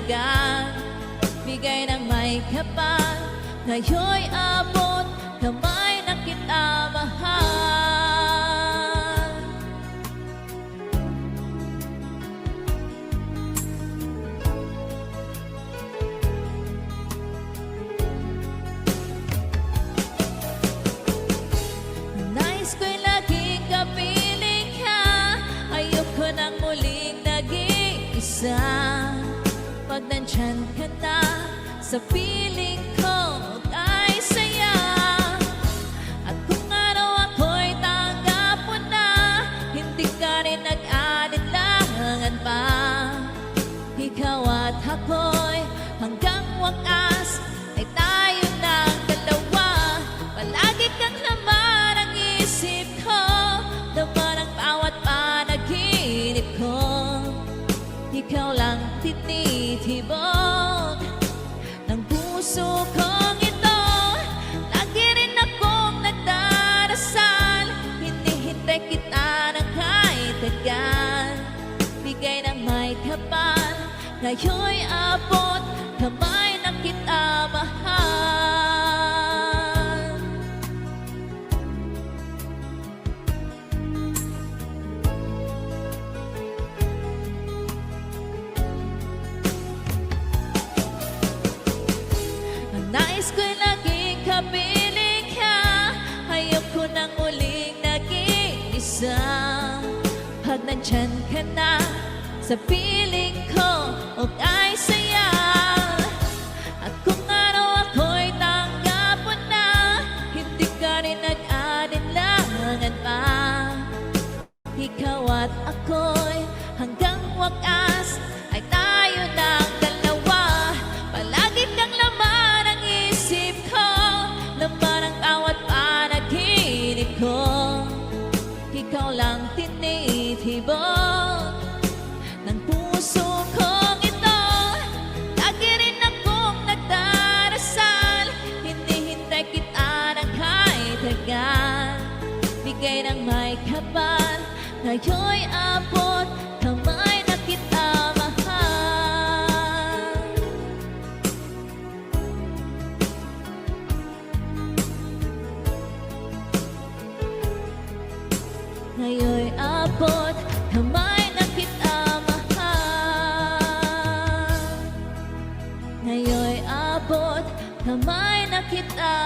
tagal, bigay ng may kapal. Ngayon'y abot, kamay na kita mahal. Nais ko'y laging kapiling ka, ayoko nang muling nag-iisa. Pag nandyan ka na, sa piling ko ay saya. At kung ano ako'y tanggap mo na, hindi ka rin nag-alinlangan pa. Ikaw at ako'y hanggang wakas ay tayo ng dalawa. Palagi kang laman ang isip ko, laman ang bawat panaginip ko. Ikaw lang tinitibok ng puso kong ito. Lagi rin akong nagdarasal, hinihintay kita ng kahit tagal, bigay ng may kapal. Ngayon'y abot, kamay na kita mahal. Nais ko'y laging kapiling ka, ayoko nang muling nag-iisa. Pag nandyan ka na, sa piling ko ay saya. At kung ano ako'y tanggap mo na, hindi ka rin nag-alinlangan pa. Ikaw at ako'y hanggang wakas ay tayo ng dalawa. Palagi kang laman ang isip ko, laman ang bawat panaginip ko. Ikaw lang tinitibok ng puso kong ito. Lagi rin akong nagdarasal, hinihintay kita ng kahit tagal, bigay ng may kapal. Ngayon'y abot, kamay na kita mahal. Ngayon'y abot, kamay na kita mahal. Ngayon'y abot, kamay na kita